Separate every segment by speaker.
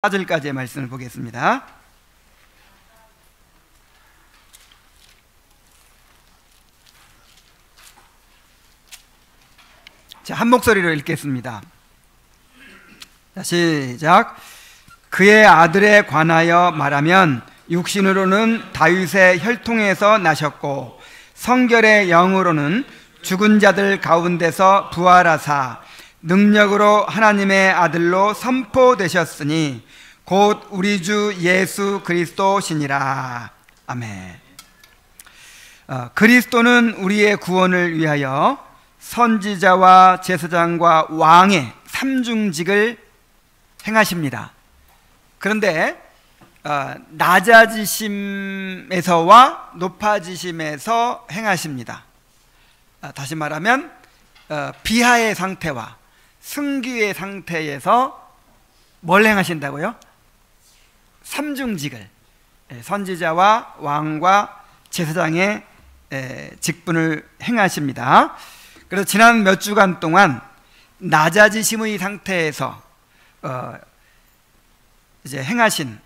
Speaker 1: 4절까지의 말씀을 보겠습니다. 자, 한 목소리로 읽겠습니다. 자, 시작. 그의 아들에 관하여 말하면 육신으로는 다윗의 혈통에서 나셨고 성결의 영으로는 죽은 자들 가운데서 부활하사 능력으로 하나님의 아들로 선포되셨으니 곧 우리 주 예수 그리스도시니라. 아멘. 그리스도는 우리의 구원을 위하여 선지자와 제사장과 왕의 삼중직을 행하십니다. 그런데 낮아지심에서와 높아지심에서 행하십니다. 다시 말하면 비하의 상태와 승기의 상태에서 뭘 행하신다고요? 삼중직을, 선지자와 왕과 제사장의 직분을 행하십니다. 그래서 지난 몇 주간 동안 낮아지심의 상태에서 이제 행하신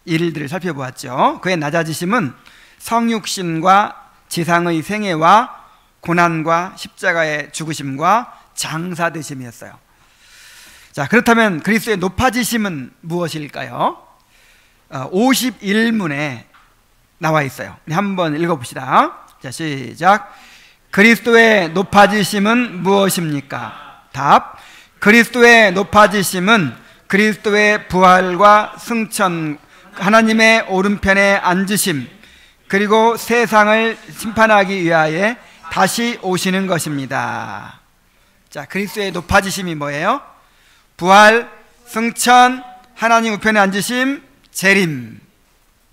Speaker 1: 일들을 살펴보았죠. 그의 낮아지심은 성육신과 지상의 생애와 고난과 십자가의 죽으심과 장사되심이었어요. 자, 그렇다면 그리스도의 높아지심은 무엇일까요? 51문에 나와 있어요. 한번 읽어봅시다. 자, 시작. 그리스도의 높아지심은 무엇입니까? 답. 그리스도의 높아지심은 그리스도의 부활과 승천, 하나님의 오른편에 앉으심, 그리고 세상을 심판하기 위하여 다시 오시는 것입니다. 자, 그리스도의 높아지심이 뭐예요? 부활, 승천, 하나님 우편에 앉으심, 재림.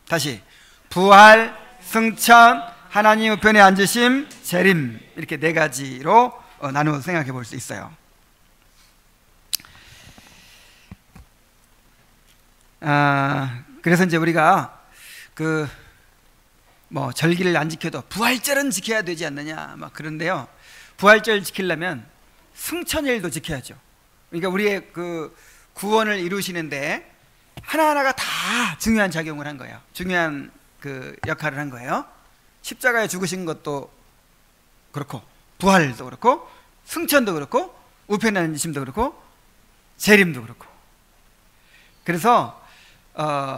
Speaker 1: 다시 부활, 승천, 하나님 우편에 앉으심, 재림. 이렇게 네 가지로 나누어 생각해 볼 수 있어요. 그래서 이제 우리가 절기를 안 지켜도 부활절은 지켜야 되지 않느냐 막 그런데요, 부활절 지키려면 승천일도 지켜야죠. 그러니까 우리의 그 구원을 이루시는데 하나하나가 다 중요한 작용을 한 거예요. 중요한 그 역할을 한 거예요. 십자가에 죽으신 것도 그렇고, 부활도 그렇고, 승천도 그렇고, 우편에 앉으심도 그렇고, 재림도 그렇고. 그래서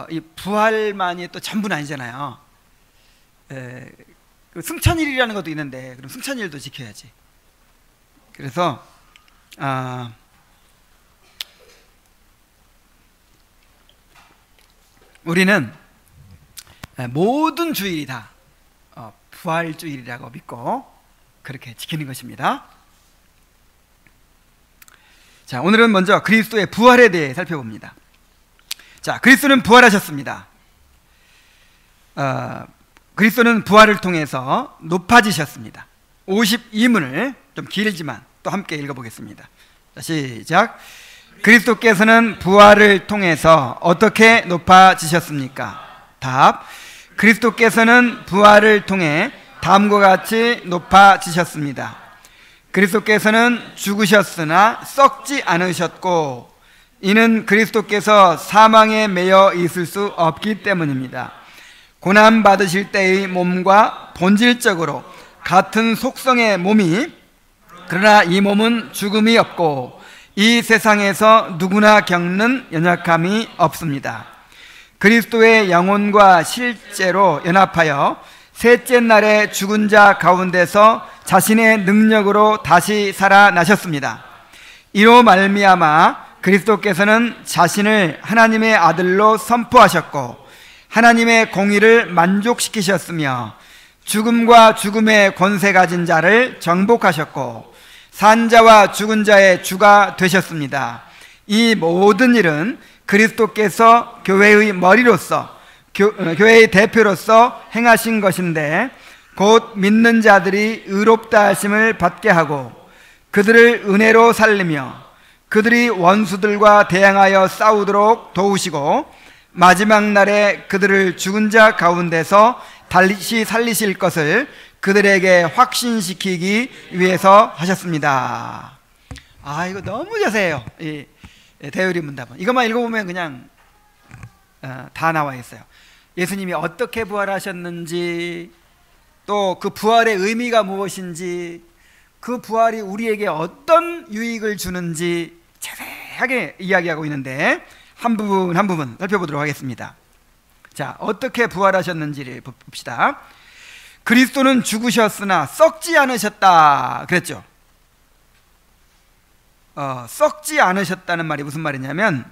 Speaker 1: 이 부활만이 또 전부는 아니잖아요. 승천일이라는 것도 있는데 그럼 승천일도 지켜야지. 그래서 우리는 모든 주일이 다 부활주일이라고 믿고 그렇게 지키는 것입니다. 자, 오늘은 먼저 그리스도의 부활에 대해 살펴봅니다. 자, 그리스도는 부활하셨습니다. 그리스도는 부활을 통해서 높아지셨습니다. 52문을 좀 길지만 또 함께 읽어보겠습니다. 자, 시작. 그리스도께서는 부활을 통해서 어떻게 높아지셨습니까? 답. 그리스도께서는 부활을 통해 다음과 같이 높아지셨습니다. 그리스도께서는 죽으셨으나 썩지 않으셨고, 이는 그리스도께서 사망에 매여 있을 수 없기 때문입니다. 고난 받으실 때의 몸과 본질적으로 같은 속성의 몸이, 그러나 이 몸은 죽음이 없고 이 세상에서 누구나 겪는 연약함이 없습니다. 그리스도의 영혼과 실제로 연합하여 셋째 날에 죽은 자 가운데서 자신의 능력으로 다시 살아나셨습니다. 이로 말미암아 그리스도께서는 자신을 하나님의 아들로 선포하셨고 하나님의 공의를 만족시키셨으며 죽음과 죽음의 권세 가진 자를 정복하셨고 산 자와 죽은 자의 주가 되셨습니다. 이 모든 일은 그리스도께서 교회의 머리로서, 교회의 대표로서 행하신 것인데, 곧 믿는 자들이 의롭다 하심을 받게 하고 그들을 은혜로 살리며 그들이 원수들과 대항하여 싸우도록 도우시고 마지막 날에 그들을 죽은 자 가운데서 다시 살리실 것을 그들에게 확신시키기 위해서 하셨습니다. 이거 너무 자세해요. 이 대요리 문답은 이것만 읽어보면 그냥 다 나와 있어요. 예수님이 어떻게 부활하셨는지, 또 그 부활의 의미가 무엇인지, 그 부활이 우리에게 어떤 유익을 주는지 자세하게 이야기하고 있는데 한 부분 한 부분 살펴보도록 하겠습니다. 자, 어떻게 부활하셨는지를 봅시다. 그리스도는 죽으셨으나 썩지 않으셨다 그랬죠. 썩지 않으셨다는 말이 무슨 말이냐면,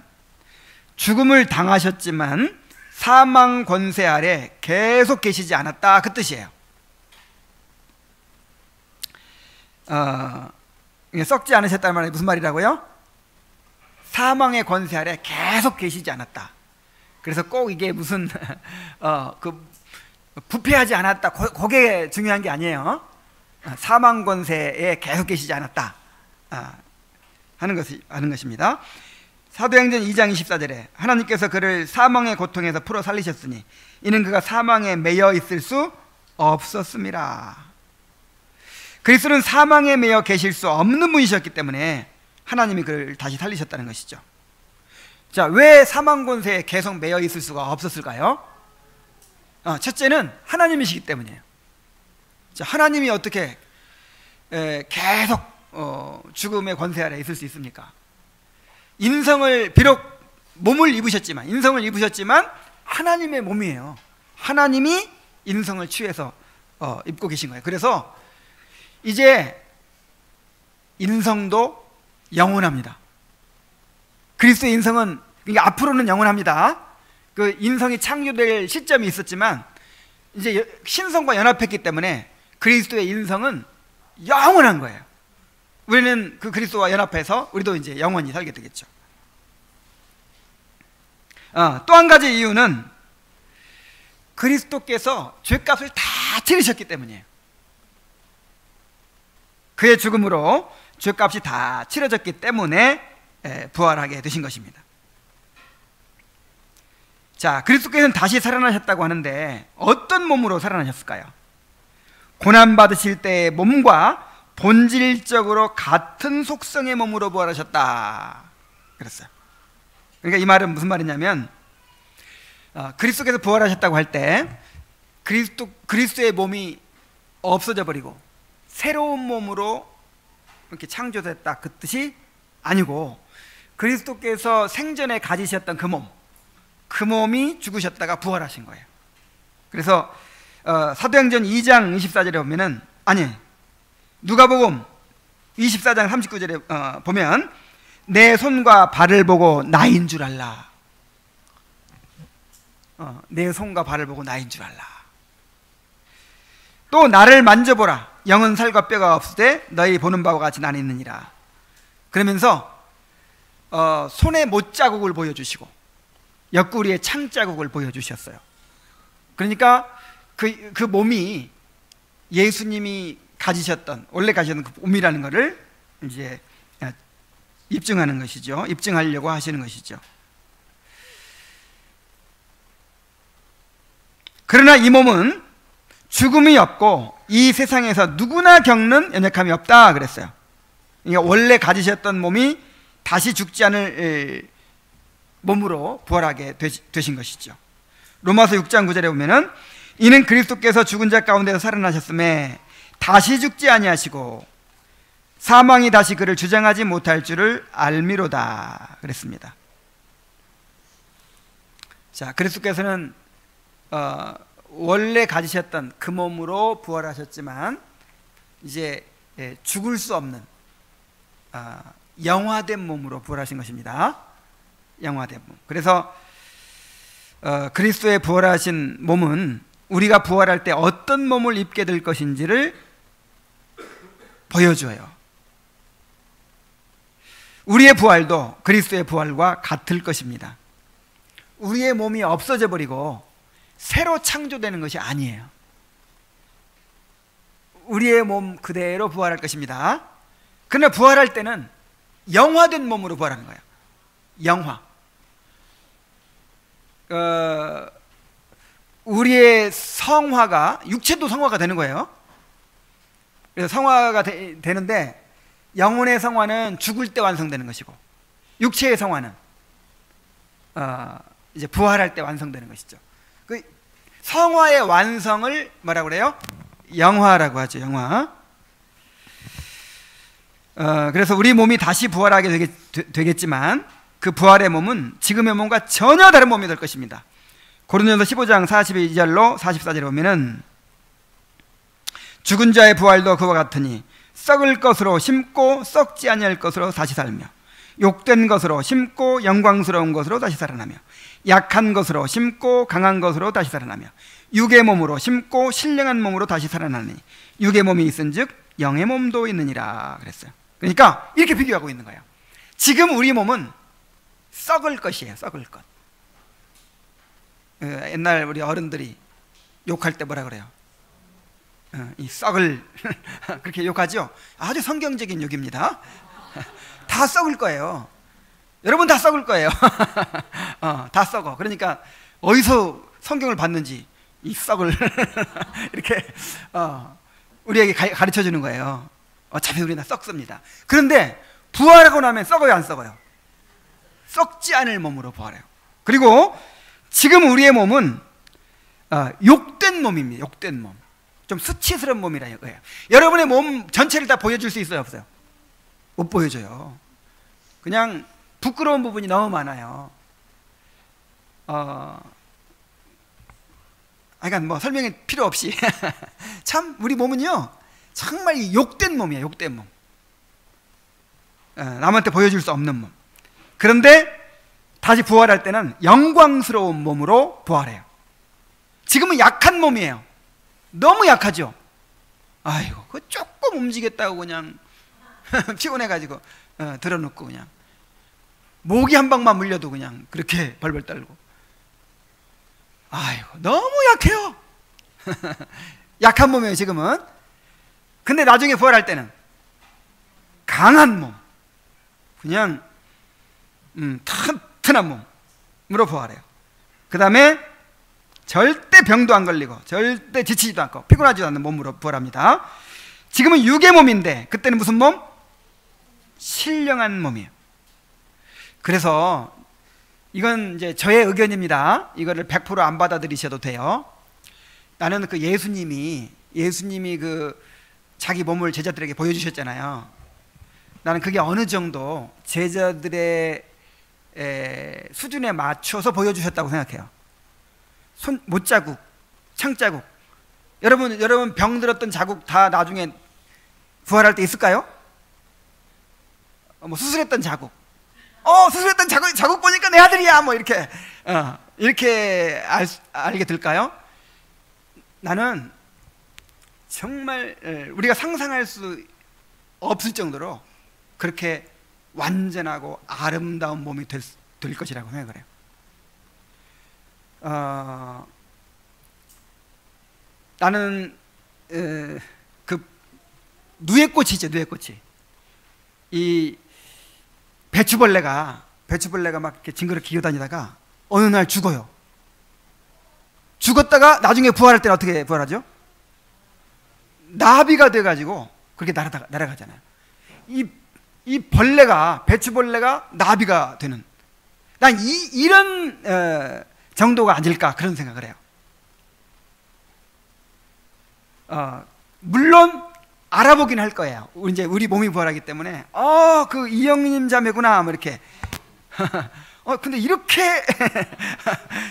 Speaker 1: 죽음을 당하셨지만 사망 권세 아래 계속 계시지 않았다, 그 뜻이에요. 썩지 않으셨다는 말이 무슨 말이라고요? 사망의 권세 아래 계속 계시지 않았다. 그래서 꼭 이게 무슨 부패하지 않았다, 그게 중요한 게 아니에요. 사망 권세에 계속 계시지 않았다 하는 것입니다. 사도행전 2장 24절에 하나님께서 그를 사망의 고통에서 풀어 살리셨으니 이는 그가 사망에 매여 있을 수 없었습니다. 그리스도는 사망에 매여 계실 수 없는 분이셨기 때문에 하나님이 그를 다시 살리셨다는 것이죠. 자, 왜 사망 권세에 계속 매여 있을 수가 없었을까요? 첫째는 하나님이시기 때문이에요. 자, 하나님이 어떻게 계속 죽음의 권세 아래 있을 수 있습니까? 인성을, 비록 몸을 입으셨지만, 인성을 입으셨지만 하나님의 몸이에요. 하나님이 인성을 취해서 입고 계신 거예요. 그래서 이제 인성도 영원합니다. 그리스도의 인성은, 그러니까 앞으로는 영원합니다. 그 인성이 창조될 시점이 있었지만 이제 신성과 연합했기 때문에 그리스도의 인성은 영원한 거예요. 우리는 그 그리스도와 연합해서 우리도 이제 영원히 살게 되겠죠. 또 한 가지 이유는 그리스도께서 죄값을 다 치르셨기 때문이에요. 그의 죽음으로 죄값이 다 치러졌기 때문에 부활하게 되신 것입니다. 자, 그리스도께서는 다시 살아나셨다고 하는데 어떤 몸으로 살아나셨을까요? 고난받으실 때의 몸과 본질적으로 같은 속성의 몸으로 부활하셨다 그랬어요. 그러니까 이 말은 무슨 말이냐면, 그리스도께서 부활하셨다고 할 때 그리스도의 몸이 없어져 버리고 새로운 몸으로 이렇게 창조됐다, 그 뜻이 아니고, 그리스도께서 생전에 가지셨던 그 몸이 죽으셨다가 부활하신 거예요. 그래서 사도행전 2장 24절에 보면은, 아니, 누가복음 24장 39절에 보면 내 손과 발을 보고 나인 줄 알라. 내 손과 발을 보고 나인 줄 알라. 또 나를 만져보라. 영은 살과 뼈가 없을 때 너희 보는 바와 같이 나는 있느니라. 그러면서 손에 못자국을 보여주시고 옆구리에 창자국을 보여주셨어요. 그러니까 그 몸이 예수님이 가지셨던, 원래 가지셨던 그 몸이라는 것을 이제 입증하는 것이죠. 입증하려고 하시는 것이죠. 그러나 이 몸은 죽음이 없고 이 세상에서 누구나 겪는 연약함이 없다 그랬어요. 그러니까 원래 가지셨던 몸이 다시 죽지 않을 몸으로 부활하게 되신 것이죠. 로마서 6장 9절에 보면은 이는 그리스도께서 죽은 자 가운데서 살아나셨음에 다시 죽지 아니하시고 사망이 다시 그를 주장하지 못할 줄을 알미로다 그랬습니다. 자, 그리스도께서는 원래 가지셨던 그 몸으로 부활하셨지만 이제 죽을 수 없는 영화된 몸으로 부활하신 것입니다. 영화된 몸. 그래서 그리스도의 부활하신 몸은 우리가 부활할 때 어떤 몸을 입게 될 것인지를 보여줘요. 우리의 부활도 그리스도의 부활과 같을 것입니다. 우리의 몸이 없어져 버리고 새로 창조되는 것이 아니에요. 우리의 몸 그대로 부활할 것입니다. 그러나 부활할 때는 영화된 몸으로 부활하는 거예요. 영화. 우리의 성화가, 육체도 성화가 되는 거예요. 그래서 성화가 되는데 영혼의 성화는 죽을 때 완성되는 것이고 육체의 성화는 이제 부활할 때 완성되는 것이죠. 그 성화의 완성을 뭐라고 그래요? 영화라고 하죠. 영화. 그래서 우리 몸이 다시 부활하게 되겠지만 그 부활의 몸은 지금의 몸과 전혀 다른 몸이 될 것입니다. 고린도전서 15장 42절로 44절에 보면은 죽은 자의 부활도 그와 같으니 썩을 것으로 심고 썩지 아니할 것으로 다시 살며 욕된 것으로 심고 영광스러운 것으로 다시 살아나며 약한 것으로 심고 강한 것으로 다시 살아나며 육의 몸으로 심고 신령한 몸으로 다시 살아나니 육의 몸이 있은즉 영의 몸도 있느니라 그랬어요. 그러니까 이렇게 비교하고 있는 거예요. 지금 우리 몸은 썩을 것이에요. 썩을 것. 옛날 우리 어른들이 욕할 때 뭐라 그래요? 이 썩을 그렇게 욕하죠. 아주 성경적인 욕입니다. 다 썩을 거예요. 여러분 다 썩을 거예요. 다 썩어. 그러니까 어디서 성경을 봤는지 이 썩을 이렇게 우리에게 가르쳐 주는 거예요. 어차피 우리는 썩습니다. 그런데 부활하고 나면 썩어요, 안 썩어요? 썩지 않을 몸으로 부활해요. 그리고 지금 우리의 몸은 욕된 몸입니다. 욕된 몸. 좀 수치스러운 몸이라 이거예요. 여러분의 몸 전체를 다 보여줄 수 있어요, 없어요? 못 보여줘요. 그냥 부끄러운 부분이 너무 많아요. 그러니까 뭐 설명이 필요 없이 참 우리 몸은요 정말 이 욕된 몸이에요. 욕된 몸. 남한테 보여줄 수 없는 몸. 그런데 다시 부활할 때는 영광스러운 몸으로 부활해요. 지금은 약한 몸이에요. 너무 약하죠. 아이고, 그 조금 움직였다고 그냥 피곤해가지고 들어놓고 그냥 모기 한 방만 물려도 그냥 그렇게 벌벌 떨고. 아이고, 너무 약해요. 약한 몸이에요 지금은. 근데 나중에 부활할 때는 강한 몸, 그냥 튼튼한 몸으로 부활해요. 그 다음에 절대 병도 안 걸리고 절대 지치지도 않고 피곤하지도 않는 몸으로 부활합니다. 지금은 육의 몸인데 그때는 무슨 몸? 신령한 몸이에요. 그래서 이건 이제 저의 의견입니다. 이거를 100% 안 받아들이셔도 돼요. 나는 그 예수님이 그 자기 몸을 제자들에게 보여주셨잖아요. 나는 그게 어느 정도 제자들의 수준에 맞춰서 보여주셨다고 생각해요. 못자국, 창자국. 여러분 병 들었던 자국 다 나중에 부활할 때 있을까요? 뭐 수술했던 자국. 수술했던 자국 보니까 내 아들이야. 뭐 이렇게 알게 될까요? 나는 정말 우리가 상상할 수 없을 정도로 그렇게 완전하고 아름다운 몸이 될 것이라고 생각을 해요. 나는 그 누에꽃이 있죠. 누에꽃이. 이 배추벌레가 막 이렇게 징그럽게 기어다니다가 어느 날 죽어요. 죽었다가 나중에 부활할 때는 어떻게 부활하죠? 나비가 돼가지고 그렇게 날아가잖아요. 이 배추벌레가 나비가 되는, 난 이런 정도가 아닐까 그런 생각을 해요. 물론 알아보긴 할 거예요. 이제 우리 몸이 부활하기 때문에 그 이영님 자매구나 뭐 이렇게 근데 이렇게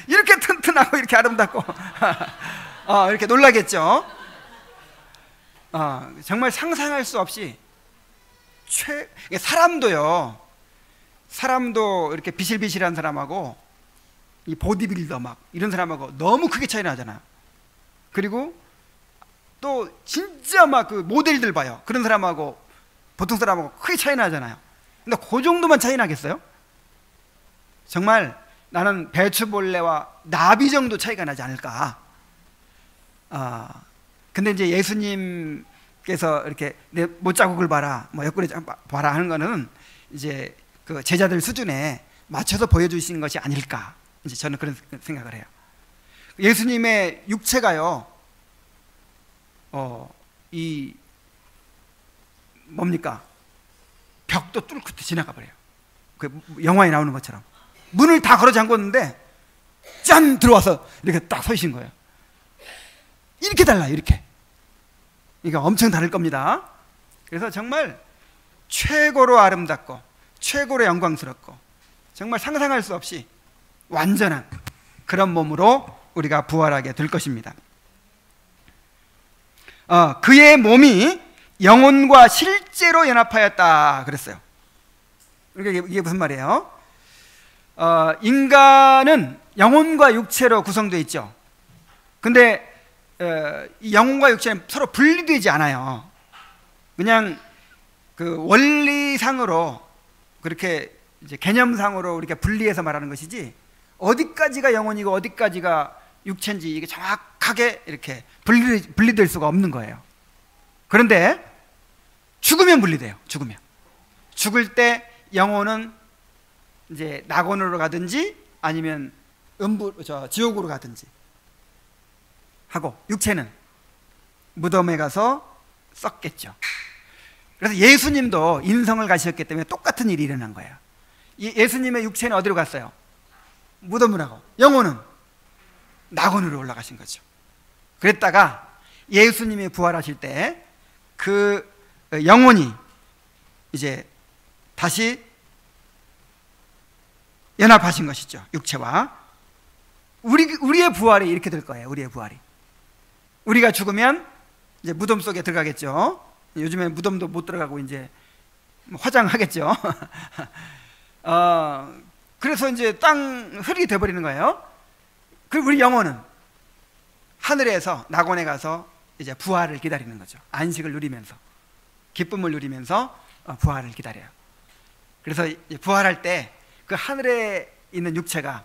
Speaker 1: 이렇게 튼튼하고 이렇게 아름답고 이렇게 놀라겠죠. 정말 상상할 수 없이 사람도 이렇게 비실비실한 사람하고 이 보디빌더 막 이런 사람하고 너무 크게 차이 나잖아요. 그리고 또 진짜 막 그 모델들 봐요. 그런 사람하고 보통 사람하고 크게 차이 나잖아요. 근데 그 정도만 차이 나겠어요? 정말 나는 배추벌레와 나비 정도 차이가 나지 않을까. 근데 이제 예수님께서 이렇게 내 못자국을 봐라, 뭐 옆구리 봐라 하는 거는 이제 그 제자들 수준에 맞춰서 보여주신 것이 아닐까. 이제 저는 그런 생각을 해요. 예수님의 육체가요, 이 뭡니까? 벽도 뚫고 지나가 버려요. 그 영화에 나오는 것처럼 문을 다 걸어 잠궜는데 짠 들어와서 이렇게 딱 서신 거예요. 이렇게 달라요. 이렇게. 그러니까 엄청 다를 겁니다. 그래서 정말 최고로 아름답고 최고로 영광스럽고 정말 상상할 수 없이 완전한 그런 몸으로 우리가 부활하게 될 것입니다. 그의 몸이 영혼과 실제로 연합하였다 그랬어요. 그러니까 이게 무슨 말이에요? 인간은 영혼과 육체로 구성되어 있죠. 근데 이 영혼과 육체는 서로 분리되지 않아요. 그냥 그 원리상으로 그렇게 이제 개념상으로 이렇게 분리해서 말하는 것이지, 어디까지가 영혼이고 어디까지가 육체인지 이게 정확하게 이렇게 분리될 수가 없는 거예요. 그런데 죽으면 분리돼요. 죽을 때 영혼은 이제 낙원으로 가든지 아니면 지옥으로 가든지 하고, 육체는 무덤에 가서 썩겠죠. 그래서 예수님도 인성을 가셨기 때문에 똑같은 일이 일어난 거예요. 예수님의 육체는 어디로 갔어요? 무덤으로 가고, 영혼은 낙원으로 올라가신 거죠. 그랬다가 예수님이 부활하실 때 그 영혼이 이제 다시 연합하신 것이죠. 육체와. 우리의 부활이 이렇게 될 거예요. 우리의 부활이. 우리가 죽으면 이제 무덤 속에 들어가겠죠. 요즘에 무덤도 못 들어가고 이제 화장하겠죠. 그래서 이제 땅 흙이 돼버리는 거예요. 그리고 우리 영혼은 하늘에서 낙원에 가서 이제 부활을 기다리는 거죠. 안식을 누리면서, 기쁨을 누리면서 부활을 기다려요. 그래서 부활할 때 그 하늘에 있는 육체가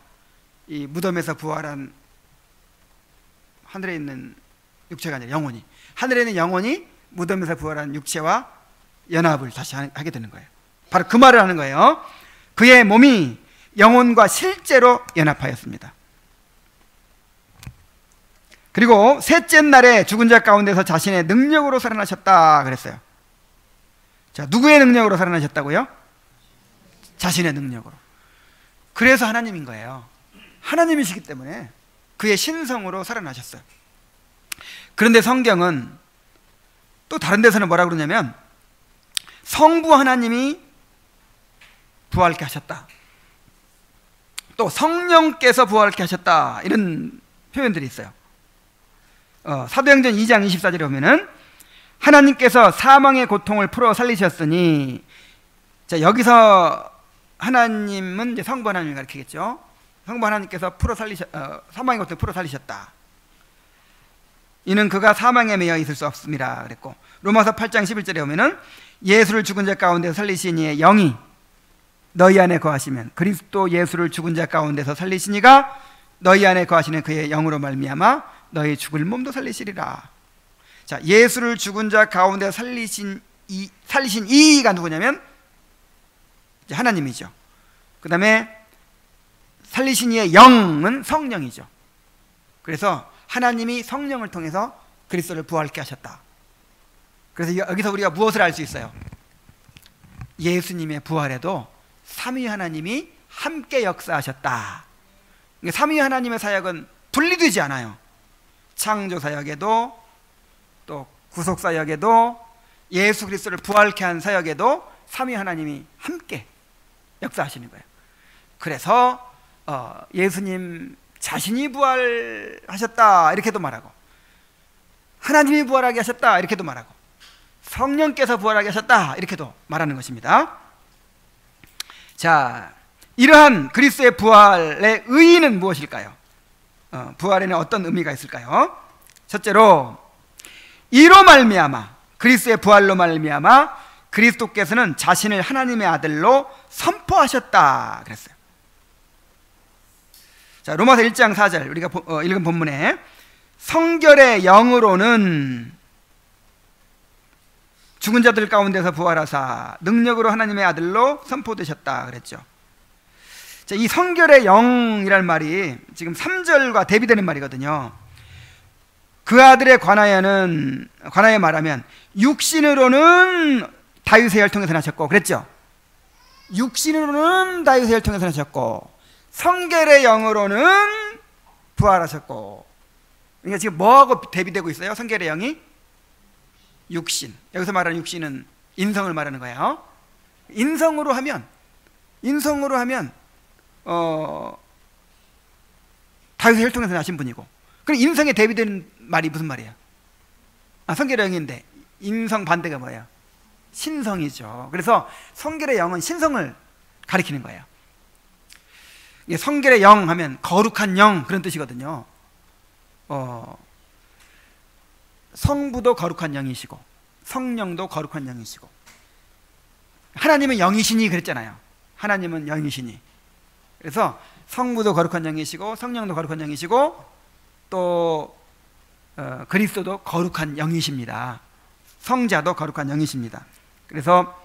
Speaker 1: 이 무덤에서 부활한 하늘에 있는 육체가 아니라 영혼이, 하늘에 있는 영혼이 무덤에서 부활한 육체와 연합을 다시 하게 되는 거예요. 바로 그 말을 하는 거예요. 그의 몸이 영혼과 실제로 연합하였습니다. 그리고 셋째 날에 죽은 자 가운데서 자신의 능력으로 살아나셨다 그랬어요. 자, 누구의 능력으로 살아나셨다고요? 자신의 능력으로. 그래서 하나님인 거예요. 하나님이시기 때문에 그의 신성으로 살아나셨어요. 그런데 성경은 또 다른 데서는 뭐라고 그러냐면 성부 하나님이 부활케 하셨다, 또 성령께서 부활케 하셨다, 이런 표현들이 있어요. 사도행전 2장 24절에 보면은 하나님께서 사망의 고통을 풀어 살리셨으니, 자, 여기서 하나님은 이제 성부 하나님을 가리키겠죠. 성부 하나님께서 사망의 고통을 풀어 살리셨다. 이는 그가 사망에 매여 있을 수 없습니다 그랬고, 로마서 8장 11절에 보면은 예수를 죽은 자 가운데서 살리신 이의 영이 너희 안에 거하시면 그리스도 예수를 죽은 자 가운데서 살리신 이가 너희 안에 거하시는 그의 영으로 말미암아 너희 죽을 몸도 살리시리라. 자, 예수를 죽은 자 가운데 살리신 이가 누구냐면 이제 하나님이죠. 그 다음에 살리신 이의 영은 성령이죠. 그래서 하나님이 성령을 통해서 그리스도를 부활케 하셨다. 그래서 여기서 우리가 무엇을 알 수 있어요? 예수님의 부활에도 삼위 하나님이 함께 역사하셨다. 삼위 하나님의 사역은 분리되지 않아요. 창조 사역에도, 또 구속 사역에도, 예수 그리스도를 부활케 한 사역에도 삼위 하나님이 함께 역사하시는 거예요. 그래서 예수님 자신이 부활하셨다 이렇게도 말하고, 하나님이 부활하게 하셨다 이렇게도 말하고, 성령께서 부활하게 하셨다 이렇게도 말하는 것입니다. 자, 이러한 그리스도의 부활의 의의는 무엇일까요? 부활에는 어떤 의미가 있을까요? 첫째로, 이로 말미암아, 그리스도의 부활로 말미암아 그리스도께서는 자신을 하나님의 아들로 선포하셨다 그랬어요. 자, 로마서 1장 4절 우리가 읽은 본문에 성결의 영으로는 죽은 자들 가운데서 부활하사 능력으로 하나님의 아들로 선포되셨다 그랬죠. 자, 이 성결의 영이란 말이 지금 3절과 대비되는 말이거든요. 그 아들에 관하여 말하면 육신으로는 다윗의 혈통에서 나셨고 그랬죠. 육신으로는 다윗의 혈통에서 나셨고, 성결의 영으로는 부활하셨고. 그러니까 지금 뭐하고 대비되고 있어요? 성결의 영이 육신. 여기서 말하는 육신은 인성을 말하는 거예요. 인성으로 하면 다윗의 혈통에서 나신 분이고, 그럼 인성에 대비되는 말이 무슨 말이에요? 성결의 영인데 인성 반대가 뭐예요? 신성이죠. 그래서 성결의 영은 신성을 가리키는 거예요. 성결의 영 하면 거룩한 영, 그런 뜻이거든요. 성부도 거룩한 영이시고 성령도 거룩한 영이시고, 하나님은 영이시니 그랬잖아요. 하나님은 영이시니. 그래서 성부도 거룩한 영이시고 성령도 거룩한 영이시고 또 그리스도도 거룩한 영이십니다. 성자도 거룩한 영이십니다. 그래서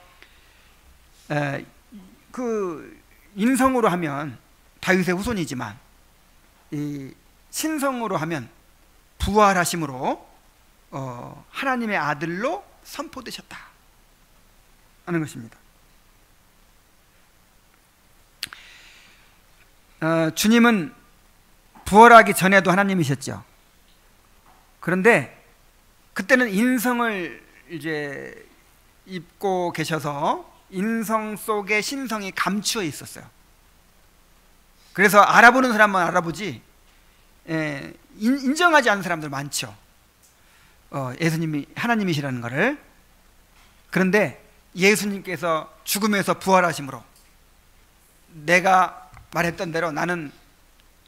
Speaker 1: 그 인성으로 하면 다윗의 후손이지만 이 신성으로 하면 부활하심으로 하나님의 아들로 선포되셨다 하는 것입니다. 주님은 부활하기 전에도 하나님이셨죠. 그런데 그때는 인성을 이제 입고 계셔서 인성 속에 신성이 감추어 있었어요. 그래서 알아보는 사람만 알아보지 인정하지 않는 사람들 많죠. 예수님이 하나님이시라는 것을. 그런데 예수님께서 죽음에서 부활하심으로 내가 말했던 대로 나는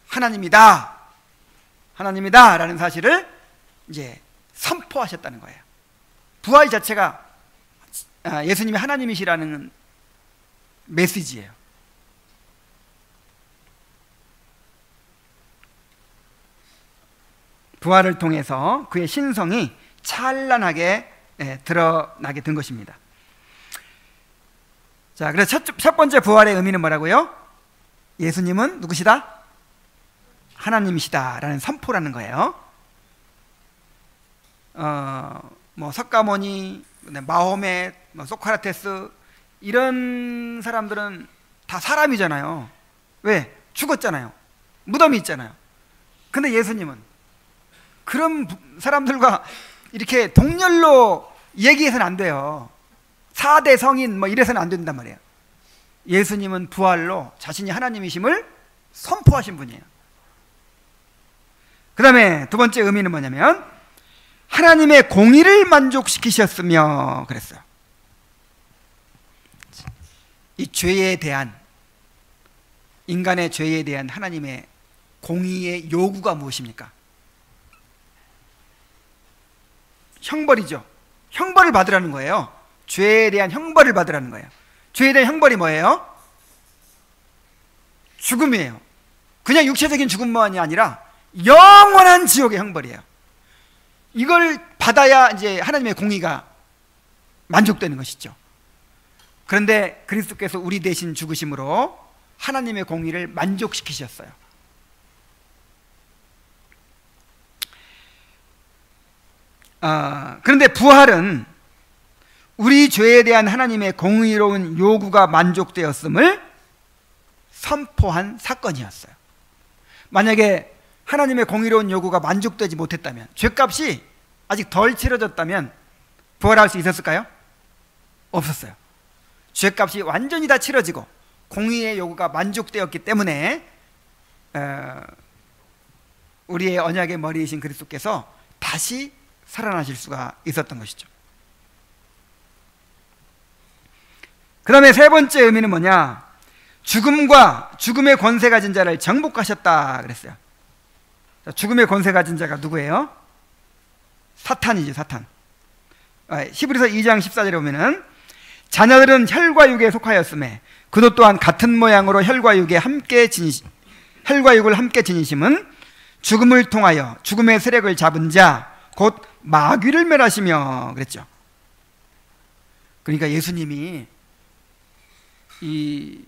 Speaker 1: 하나님이다 라는 사실을 이제 선포하셨다는 거예요. 부활 자체가 예수님이 하나님이시라는 메시지예요. 부활을 통해서 그의 신성이 찬란하게 드러나게 된 것입니다. 자, 그래서 첫 번째 부활의 의미는 뭐라고요? 예수님은 누구시다? 하나님이시다 라는 선포라는 거예요. 뭐 석가모니, 마호멧, 소크라테스 이런 사람들은 다 사람이잖아요. 왜? 죽었잖아요. 무덤이 있잖아요. 근데 예수님은 그런 사람들과 이렇게 동렬로 얘기해서는 안 돼요. 4대 성인 뭐 이래서는 안 된단 말이에요. 예수님은 부활로 자신이 하나님이심을 선포하신 분이에요. 그 다음에 두 번째 의미는 뭐냐면 하나님의 공의를 만족시키셨으며 그랬어요. 이 죄에 대한, 인간의 죄에 대한 하나님의 공의의 요구가 무엇입니까? 형벌이죠. 형벌을 받으라는 거예요. 죄에 대한 형벌을 받으라는 거예요. 죄에 대한 형벌이 뭐예요? 죽음이에요. 그냥 육체적인 죽음만이 아니라 영원한 지옥의 형벌이에요. 이걸 받아야 이제 하나님의 공의가 만족되는 것이죠. 그런데 그리스도께서 우리 대신 죽으심으로 하나님의 공의를 만족시키셨어요. 그런데 부활은 우리 죄에 대한 하나님의 공의로운 요구가 만족되었음을 선포한 사건이었어요. 만약에 하나님의 공의로운 요구가 만족되지 못했다면, 죄값이 아직 덜 치러졌다면 부활할 수 있었을까요? 없었어요. 죄값이 완전히 다 치러지고 공의의 요구가 만족되었기 때문에 우리의 언약의 머리이신 그리스도께서 다시 살아나실 수가 있었던 것이죠. 그 다음에 세 번째 의미는 뭐냐? 죽음과 죽음의 권세 가진 자를 정복하셨다 그랬어요. 죽음의 권세 가진 자가 누구예요? 사탄이죠. 사탄. 히브리서 2장 14절에 보면은 자녀들은 혈과 육에 속하였음에 그도 또한 같은 모양으로 혈과 육을 함께 지니심은 죽음을 통하여 죽음의 세력을 잡은 자 곧 마귀를 멸하시며 그랬죠. 그러니까 예수님이 이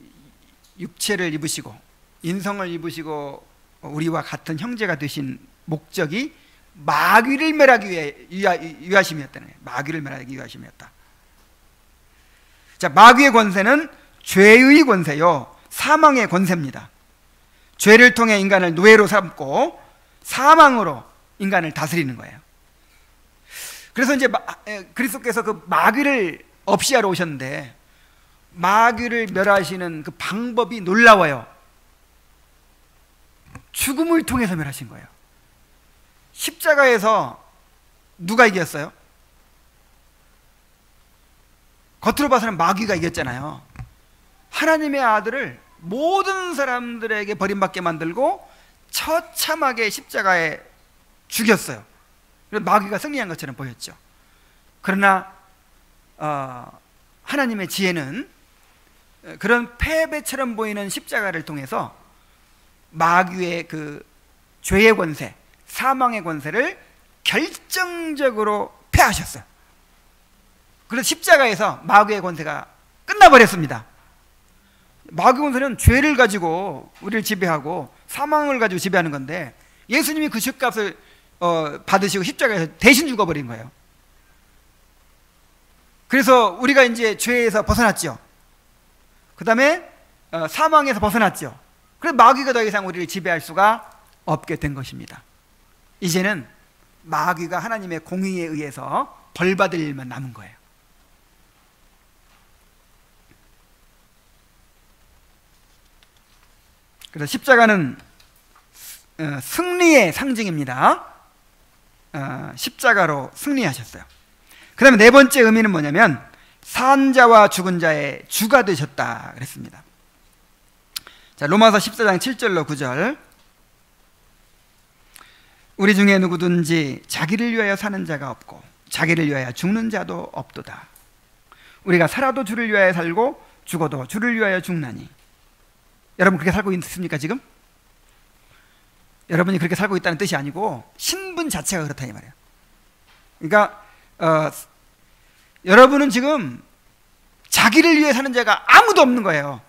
Speaker 1: 육체를 입으시고 인성을 입으시고 우리와 같은 형제가 되신 목적이 마귀를 멸하기 위하심이었다는 거예요. 마귀를 멸하기 위하심이었다. 자, 마귀의 권세는 죄의 권세요, 사망의 권세입니다. 죄를 통해 인간을 노예로 삼고 사망으로 인간을 다스리는 거예요. 그래서 이제 그리스도께서 그 마귀를 없이 하러 오셨는데 마귀를 멸하시는 그 방법이 놀라워요. 죽음을 통해서 멸하신 거예요. 십자가에서 누가 이겼어요? 겉으로 봐서는 마귀가 이겼잖아요. 하나님의 아들을 모든 사람들에게 버림받게 만들고 처참하게 십자가에 죽였어요. 그래서 마귀가 승리한 것처럼 보였죠. 그러나 하나님의 지혜는 그런 패배처럼 보이는 십자가를 통해서 마귀의 그 죄의 권세, 사망의 권세를 결정적으로 패하셨어요. 그래서 십자가에서 마귀의 권세가 끝나버렸습니다. 마귀 권세는 죄를 가지고 우리를 지배하고 사망을 가지고 지배하는 건데 예수님이 그 죄값을 받으시고 십자가에서 대신 죽어버린 거예요. 그래서 우리가 이제 죄에서 벗어났죠. 그 다음에 사망에서 벗어났죠. 그래서 마귀가 더 이상 우리를 지배할 수가 없게 된 것입니다. 이제는 마귀가 하나님의 공의에 의해서 벌받을 일만 남은 거예요. 그래서 십자가는 승리의 상징입니다. 십자가로 승리하셨어요. 그 다음에 네 번째 의미는 뭐냐면 산 자와 죽은 자의 주가 되셨다 그랬습니다. 자, 로마서 14장 7절로 9절. 우리 중에 누구든지 자기를 위하여 사는 자가 없고 자기를 위하여 죽는 자도 없도다. 우리가 살아도 주를 위하여 살고 죽어도 주를 위하여 죽나니. 여러분 그렇게 살고 있습니까 지금? 여러분이 그렇게 살고 있다는 뜻이 아니고 신분 자체가 그렇다 이 말이에요. 그러니까 여러분은 지금 자기를 위해 사는 자가 아무도 없는 거예요.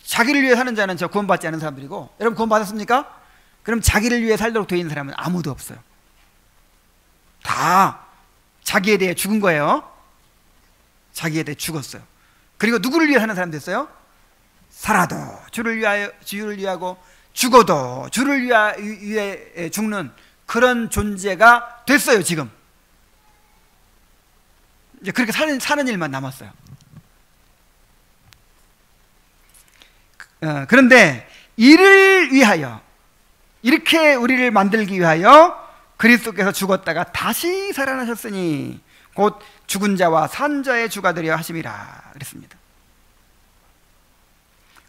Speaker 1: 자기를 위해 사는 자는 저 구원받지 않은 사람들이고, 여러분 구원 받았습니까? 그럼 자기를 위해 살도록 되어 있는 사람은 아무도 없어요. 다 자기에 대해 죽은 거예요. 자기에 대해 죽었어요. 그리고 누구를 위해 사는 사람 됐어요? 살아도 주를 위하고 죽어도 주를 위해 죽는 그런 존재가 됐어요. 지금 이제 그렇게 사는 일만 남았어요. 그런데 이를 위하여, 이렇게 우리를 만들기 위하여 그리스도께서 죽었다가 다시 살아나셨으니 곧 죽은 자와 산 자의 주가 되려 하심이라 그랬습니다.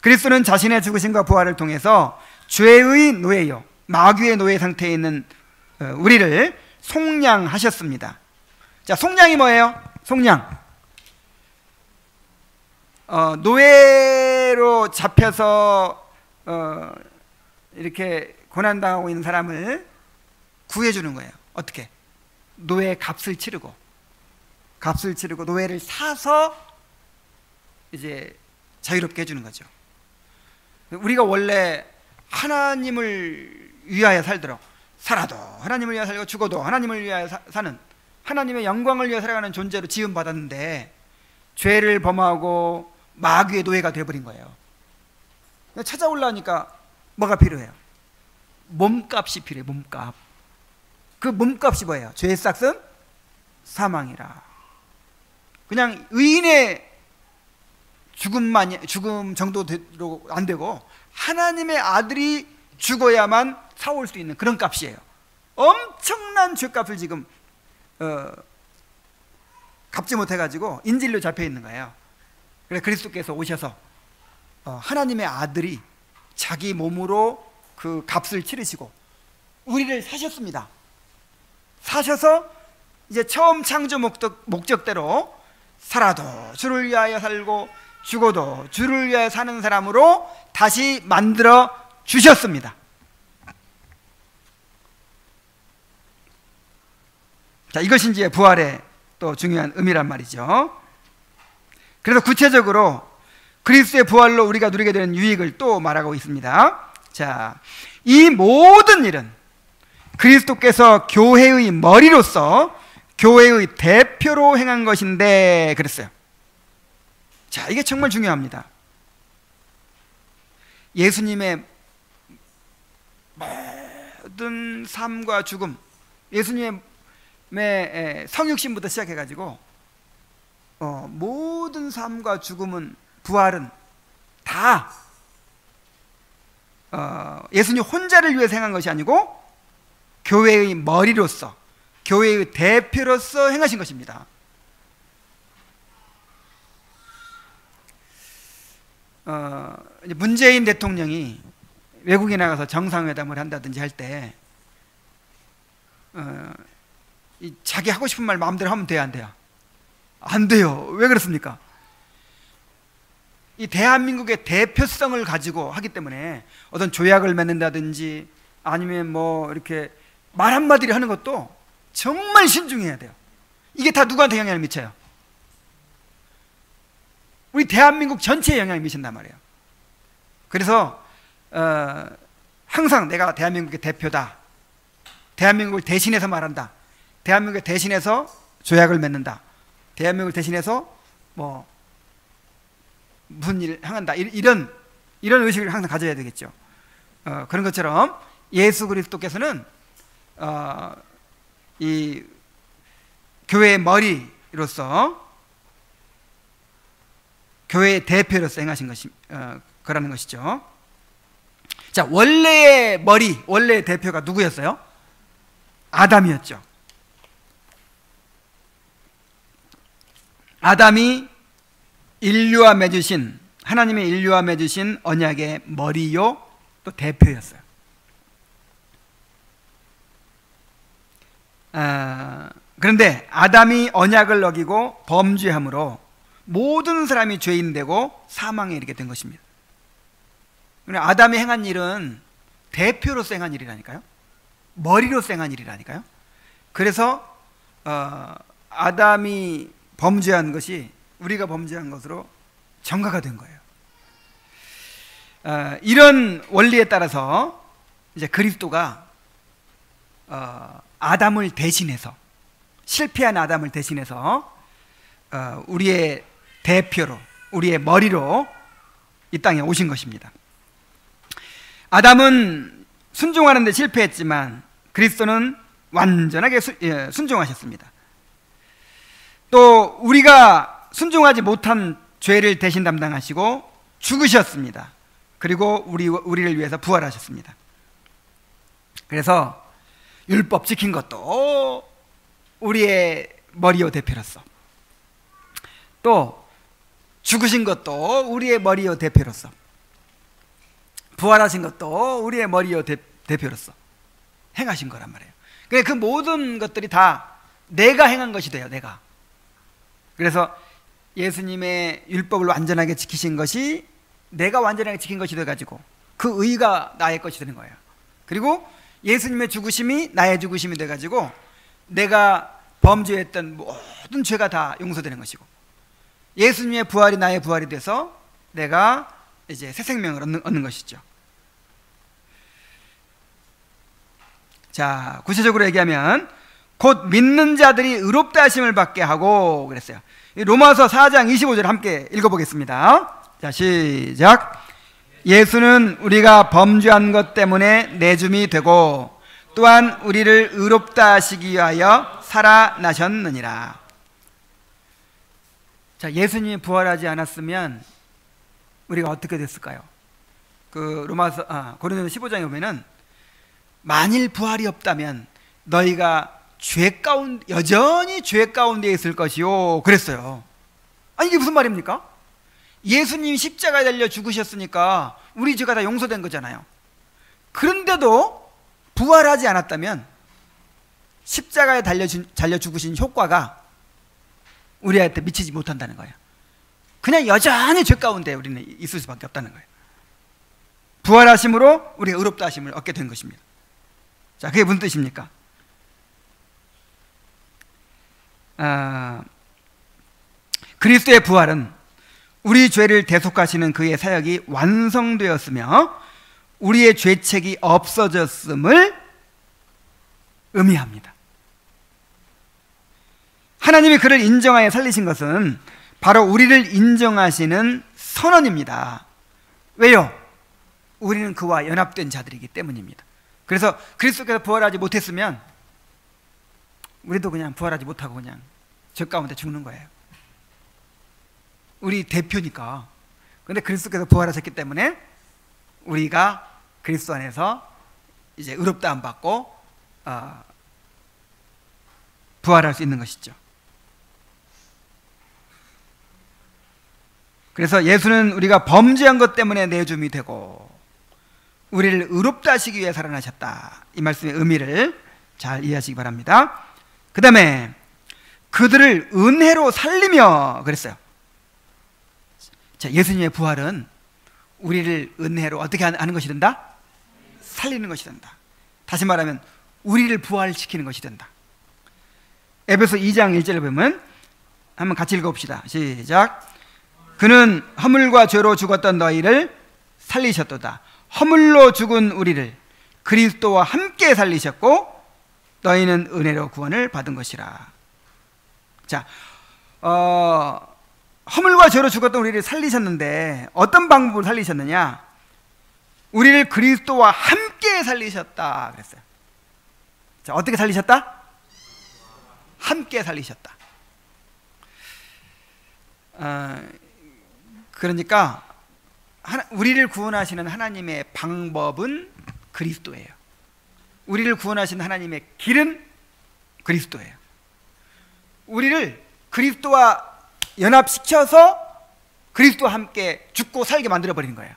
Speaker 1: 그리스도는 자신의 죽으심과 부활을 통해서 죄의 노예요, 마귀의 노예 상태에 있는 우리를 속량하셨습니다. 자, 속량이 뭐예요? 속량. 노예로 잡혀서 이렇게 고난당하고 있는 사람을 구해주는 거예요. 어떻게? 노예 값을 치르고 노예를 사서 이제 자유롭게 해주는 거죠. 우리가 원래 하나님을 위하여 살도록, 살아도 하나님을 위하여 살고 죽어도 하나님을 위하여 사는, 하나님의 영광을 위하여 살아가는 존재로 지음받았는데 죄를 범하고 마귀의 노예가 되어버린 거예요. 찾아올라니까 뭐가 필요해요? 몸값이 필요해요. 몸값. 그 몸값이 뭐예요? 죄의 싹은 사망이라. 그냥 의인의 죽음 정도로 안 되고 하나님의 아들이 죽어야만 사올 수 있는 그런 값이에요. 엄청난 죄값을 지금 갚지 못해가지고 인질로 잡혀 있는 거예요. 그래서 그리스도께서 오셔서 하나님의 아들이 자기 몸으로 그 값을 치르시고 우리를 사셨습니다. 사셔서 이제 처음 창조 목적대로 살아도 주를 위하여 살고 죽어도 주를 위하여 사는 사람으로 다시 만들어 주셨습니다. 자, 이것이 이제 부활의 또 중요한 의미란 말이죠. 그래서 구체적으로 그리스도의 부활로 우리가 누리게 되는 유익을 또 말하고 있습니다. 자, 이 모든 일은 그리스도께서 교회의 머리로서 교회의 대표로 행한 것인데 그랬어요. 자, 이게 정말 중요합니다. 예수님의 모든 삶과 죽음, 예수님의 성육신부터 시작해가지고 모든 삶과 죽음은, 부활은 다 예수님 혼자를 위해서 행한 것이 아니고 교회의 머리로서, 교회의 대표로서 행하신 것입니다. 문재인 대통령이 외국에 나가서 정상회담을 한다든지 할 때 자기 하고 싶은 말 마음대로 하면 돼요, 안 돼요? 안 돼요. 왜 그렇습니까? 이 대한민국의 대표성을 가지고 하기 때문에 어떤 조약을 맺는다든지 아니면 뭐 이렇게 말 한마디를 하는 것도 정말 신중해야 돼요. 이게 다 누구한테 영향을 미쳐요? 우리 대한민국 전체에 영향을 미친단 말이에요. 그래서 항상 내가 대한민국의 대표다, 대한민국을 대신해서 말한다, 대한민국을 대신해서 조약을 맺는다, 대한민국을 대신해서 뭐 무슨 일을 행한다, 이런 의식을 항상 가져야 되겠죠. 그런 것처럼 예수 그리스도께서는 이 교회의 머리로서, 교회의 대표로서 행하신 것이 거라는 것이죠. 자, 원래의 머리, 원래의 대표가 누구였어요? 아담이었죠. 아담이 인류와 맺으신, 하나님의 인류와 맺으신 언약의 머리요 또 대표였어요. 그런데 아담이 언약을 어기고 범죄함으로 모든 사람이 죄인 되고 사망에 이르게 된 것입니다. 아담이 행한 일은 대표로서 행한 일이라니까요. 머리로서 행한 일이라니까요. 그래서 아담이 범죄한 것이 우리가 범죄한 것으로 전가가 된 거예요. 이런 원리에 따라서 이제 그리스도가 아담을 대신해서, 실패한 아담을 대신해서 우리의 대표로, 우리의 머리로 이 땅에 오신 것입니다. 아담은 순종하는 데 실패했지만 그리스도는 완전하게 순종하셨습니다. 또 우리가 순종하지 못한 죄를 대신 담당하시고 죽으셨습니다. 그리고 우리를 위해서 부활하셨습니다. 그래서 율법 지킨 것도 우리의 머리요 대표로서, 또 죽으신 것도 우리의 머리요 대표로서, 부활하신 것도 우리의 머리요 대표로서 행하신 거란 말이에요. 그 모든 것들이 다 내가 행한 것이 돼요, 내가. 그래서 예수님의 율법을 완전하게 지키신 것이 내가 완전하게 지킨 것이 돼가지고 그 의가 나의 것이 되는 거예요. 그리고 예수님의 죽으심이 나의 죽으심이 돼가지고 내가 범죄했던 모든 죄가 다 용서되는 것이고, 예수님의 부활이 나의 부활이 돼서 내가 이제 새 생명을 얻는 것이죠. 자, 구체적으로 얘기하면 곧 믿는 자들이 의롭다 하심을 받게 하고 그랬어요. 로마서 4장 25절 함께 읽어보겠습니다. 자, 시작. 예수는 우리가 범죄한 것 때문에 내줌이 되고 또한 우리를 의롭다 하시기 위하여 살아나셨느니라. 자, 예수님이 부활하지 않았으면 우리가 어떻게 됐을까요? 고린도서 15장에 보면은 만일 부활이 없다면 너희가 여전히 죄 가운데 있을 것이요 그랬어요. 아니, 이게 무슨 말입니까? 예수님이 십자가에 달려 죽으셨으니까 우리 죄가 다 용서된 거잖아요. 그런데도 부활하지 않았다면 십자가에 달려 죽으신 효과가 우리한테 미치지 못한다는 거예요. 그냥 여전히 죄 가운데 우리는 있을 수밖에 없다는 거예요. 부활하심으로 우리가 의롭다 하심을 얻게 된 것입니다. 자, 그게 무슨 뜻입니까? 그리스도의 부활은 우리 죄를 대속하시는 그의 사역이 완성되었으며 우리의 죄책이 없어졌음을 의미합니다. 하나님이 그를 인정하여 살리신 것은 바로 우리를 인정하시는 선언입니다. 왜요? 우리는 그와 연합된 자들이기 때문입니다. 그래서 그리스도께서 부활하지 못했으면 우리도 그냥 부활하지 못하고 그냥 저 가운데 죽는 거예요. 우리 대표니까. 그런데 그리스도께서 부활하셨기 때문에 우리가 그리스도 안에서 이제 의롭다함 받고 부활할 수 있는 것이죠. 그래서 예수는 우리가 범죄한 것 때문에 내줌이 되고 우리를 의롭다 하시기 위해 살아나셨다. 이 말씀의 의미를 잘 이해하시기 바랍니다. 그 다음에 그들을 은혜로 살리며 그랬어요. 자, 예수님의 부활은 우리를 은혜로 어떻게 하는 것이 된다? 살리는 것이 된다. 다시 말하면 우리를 부활시키는 것이 된다. 에베소 2장 1절을 보면 한번 같이 읽어봅시다. 시작. 그는 허물과 죄로 죽었던 너희를 살리셨도다. 허물로 죽은 우리를 그리스도와 함께 살리셨고 너희는 은혜로 구원을 받은 것이라. 자, 허물과 죄로 죽었던 우리를 살리셨는데 어떤 방법으로 살리셨느냐? 우리를 그리스도와 함께 살리셨다 그랬어요. 자, 어떻게 살리셨다? 함께 살리셨다. 그러니까 우리를 구원하시는 하나님의 방법은 그리스도예요. 우리를 구원하시는 하나님의 길은 그리스도예요. 우리를 그리스도와 연합시켜서 그리스도와 함께 죽고 살게 만들어버리는 거예요.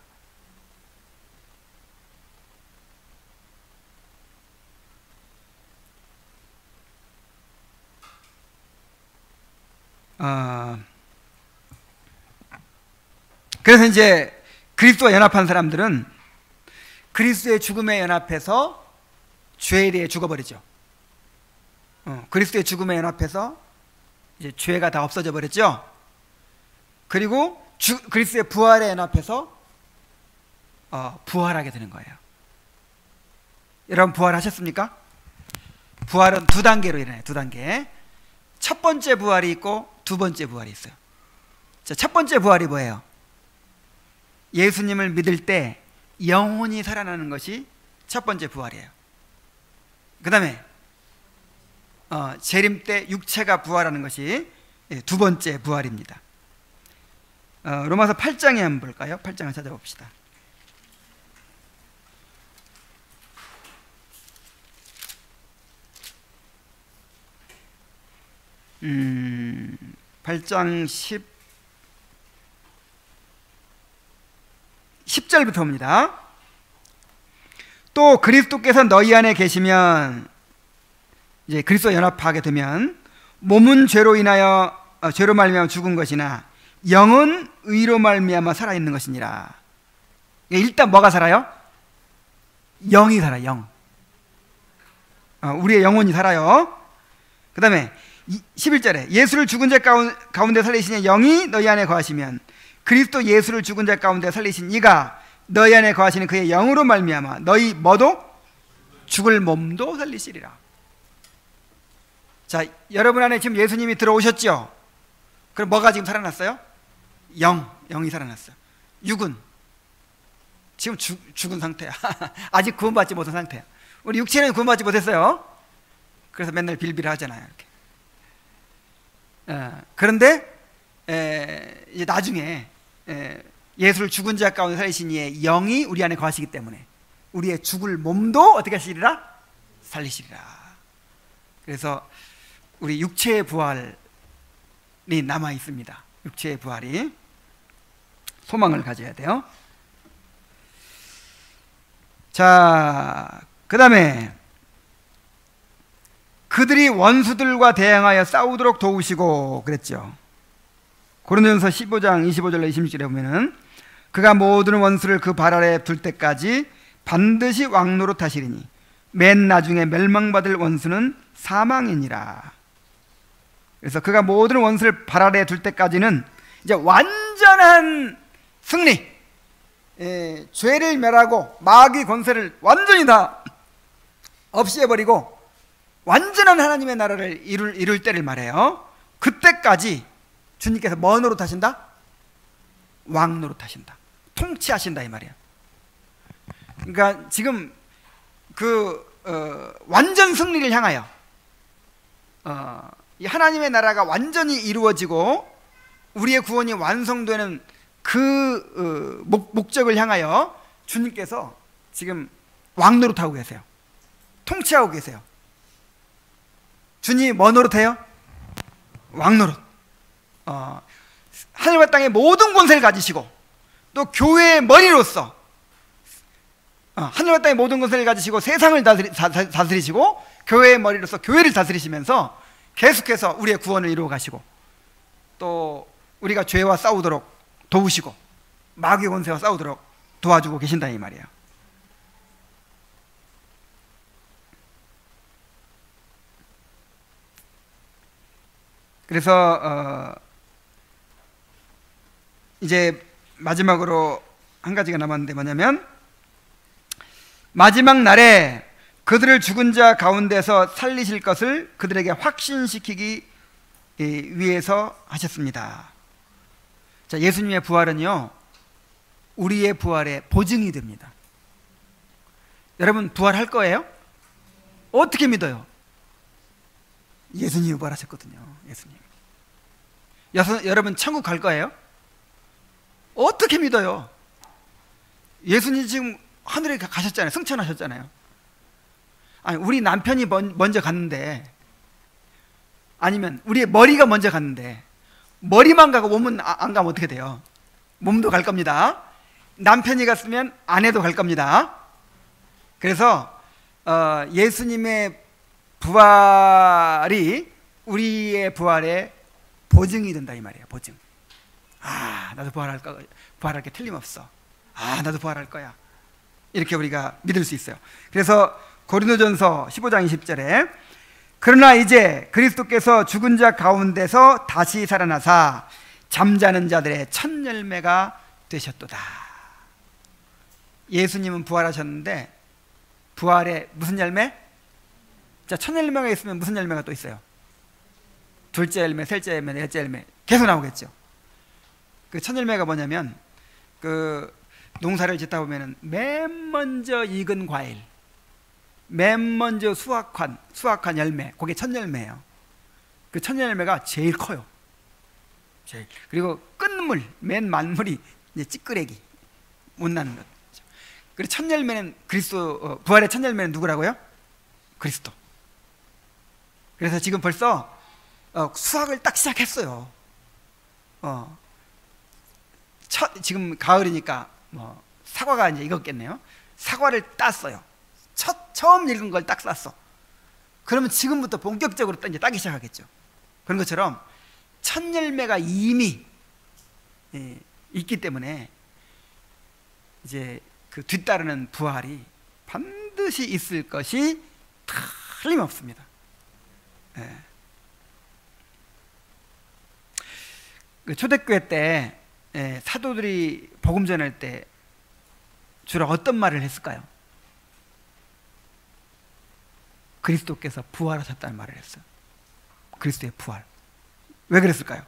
Speaker 1: 그래서 이제 그리스도와 연합한 사람들은 그리스도의 죽음에 연합해서 죄에 대해 죽어버리죠. 그리스도의 죽음에 연합해서 이제 죄가 다 없어져 버렸죠. 그리고 그리스도의 부활에 연합해서 부활하게 되는 거예요. 여러분 부활하셨습니까? 부활은 두 단계로 일어나요. 두 단계. 첫 번째 부활이 있고 두 번째 부활이 있어요. 자, 첫 번째 부활이 뭐예요? 예수님을 믿을 때 영혼이 살아나는 것이 첫 번째 부활이에요. 그 다음에 재림 때 육체가 부활하는 것이 두 번째 부활입니다. 로마서 8장에 한번 볼까요? 8장을 찾아봅시다. 음, 8장 10절부터 봅니다. 또 그리스도께서 너희 안에 계시면, 이제 그리스도와 연합하게 되면 몸은 죄로 인하여 죄로 말미암아 죽은 것이나 영은 의로 말미암아 살아있는 것이니라. 일단 뭐가 살아요? 영이 살아요. 영. 우리의 영혼이 살아요. 그 다음에 11절에 예수를 죽은 자 가운데 살리신 영이 너희 안에 거하시면 그리스도 예수를 죽은 자 가운데 살리신 이가 너희 안에 거하시는 그의 영으로 말미암아 너희 뭐도? 죽을 몸도 살리시리라. 자, 여러분 안에 지금 예수님이 들어오셨죠? 그럼 뭐가 지금 살아났어요? 영이 살아났어요. 육은 지금 죽은 상태야. 아직 구원받지 못한 상태야. 우리 육체는 구원받지 못했어요. 그래서 맨날 빌빌 하잖아요. 이렇게. 그런데 이제 나중에 예수를 죽은 자 가운데 살리신 이의 영이 우리 안에 거하시기 때문에 우리의 죽을 몸도 어떻게 하시리라? 살리시리라. 그래서 우리 육체의 부활이 남아 있습니다. 육체의 부활이 소망을 가져야 돼요. 자, 그 다음에 그들이 원수들과 대항하여 싸우도록 도우시고 그랬죠. 고린도전서 15장 25절로 26절에 보면은 그가 모든 원수를 그 발 아래 둘 때까지 반드시 왕노릇하시리니 맨 나중에 멸망받을 원수는 사망이니라. 그래서 그가 모든 원수를 발 아래 둘 때까지는 이제 완전한 승리, 죄를 멸하고 마귀 권세를 완전히 다 없애버리고 완전한 하나님의 나라를 이룰 때를 말해요. 그때까지 주님께서 뭐 노릇하신다? 왕 노릇하신다. 통치하신다 이 말이에요. 그러니까 지금 완전 승리를 향하여 이 하나님의 나라가 완전히 이루어지고 우리의 구원이 완성되는 그 목적을 향하여 주님께서 지금 왕노릇하고 계세요. 통치하고 계세요. 주님이 뭐 노릇해요? 왕노릇. 하늘과 땅의 모든 권세를 가지시고 또 교회의 머리로서 하늘과 땅의 모든 권세를 가지시고 세상을 다스리시고 교회의 머리로서 교회를 다스리시면서 계속해서 우리의 구원을 이루어 가시고 또 우리가 죄와 싸우도록 도우시고 마귀의 권세와 싸우도록 도와주고 계신다 이 말이에요. 그래서 이제 마지막으로 한 가지가 남았는데 뭐냐면 마지막 날에 그들을 죽은 자 가운데서 살리실 것을 그들에게 확신시키기 위해서 하셨습니다. 자, 예수님의 부활은요 우리의 부활의 보증이 됩니다. 여러분 부활할 거예요? 어떻게 믿어요? 예수님이 부활하셨거든요. 예수님. 여러분 천국 갈 거예요? 어떻게 믿어요? 예수님 지금 하늘에 가셨잖아요. 승천하셨잖아요. 아니 우리 남편이 먼저 갔는데 아니면 우리의 머리가 먼저 갔는데 머리만 가고 몸은 안 가면 어떻게 돼요? 몸도 갈 겁니다. 남편이 갔으면 아내도 갈 겁니다. 그래서 예수님의 부활이 우리의 부활의 보증이 된다 이 말이에요. 보증. 나도 부활할 게 틀림없어. 나도 부활할 거야. 이렇게 우리가 믿을 수 있어요. 그래서 고린도전서 15장 20절에 그러나 이제 그리스도께서 죽은 자 가운데서 다시 살아나사 잠자는 자들의 첫 열매가 되셨도다. 예수님은 부활하셨는데 부활에 무슨 열매? 자, 첫 열매가 있으면 무슨 열매가 또 있어요? 둘째 열매, 셋째 열매, 넷째 열매 계속 나오겠죠. 그 첫 열매가 뭐냐면 그 농사를 짓다 보면은 맨 먼저 익은 과일, 맨 먼저 수확한 열매, 그게 첫 열매예요. 그 첫 열매가 제일 커요. 제일. 그리고 끝물, 맨 만물이 이제 찌끄레기, 못 나는 것. 그리고 첫 열매는 그리스도, 부활의 첫 열매는 누구라고요? 그리스도. 그래서 지금 벌써 수확을 딱 시작했어요. 지금 가을이니까 뭐 사과가 이제 익었겠네요. 사과를 땄어요. 처음 익은 걸 딱 쌌어. 그러면 지금부터 본격적으로 이제 따기 시작하겠죠. 그런 것처럼 첫 열매가 이미 있기 때문에 이제 그 뒤따르는 부활이 반드시 있을 것이 틀림없습니다. 그 초대교회 때 사도들이 복음 전할 때 주로 어떤 말을 했을까요? 그리스도께서 부활하셨다는 말을 했어요. 그리스도의 부활. 왜 그랬을까요?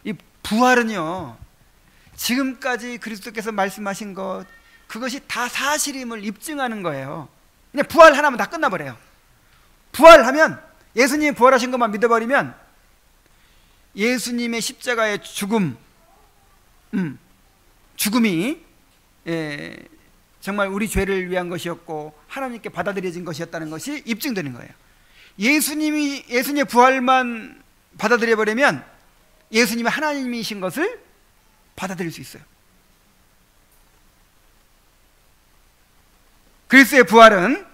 Speaker 1: 이 부활은요 지금까지 그리스도께서 말씀하신 것 그것이 다 사실임을 입증하는 거예요. 그냥 부활 하나면 다 끝나버려요. 부활하면 예수님이 부활하신 것만 믿어버리면 예수님의 십자가의 죽음이 정말 우리 죄를 위한 것이었고 하나님께 받아들여진 것이었다는 것이 입증되는 거예요. 예수님의 부활만 받아들여버리면 예수님이 하나님이신 것을 받아들일 수 있어요. 그리스도의 부활은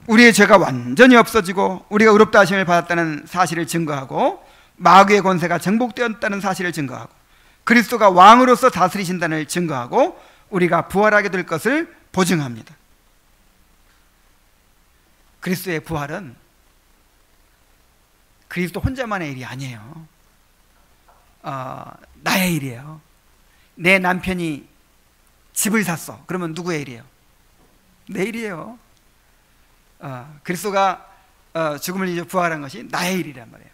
Speaker 1: 우리의 죄가 완전히 없어지고 우리가 의롭다 하심을 받았다는 사실을 증거하고 마귀의 권세가 정복되었다는 사실을 증거하고 그리스도가 왕으로서 다스리신다는 증거하고 우리가 부활하게 될 것을 보증합니다. 그리스도의 부활은 그리스도 혼자만의 일이 아니에요. 나의 일이에요. 내 남편이 집을 샀어. 그러면 누구의 일이에요? 내 일이에요. 그리스도가 죽음을 이겨 부활한 것이 나의 일이란 말이에요.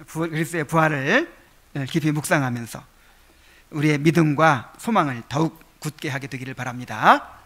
Speaker 1: 그리스도의 부활을 깊이 묵상하면서 우리의 믿음과 소망을 더욱 굳게 하게 되기를 바랍니다.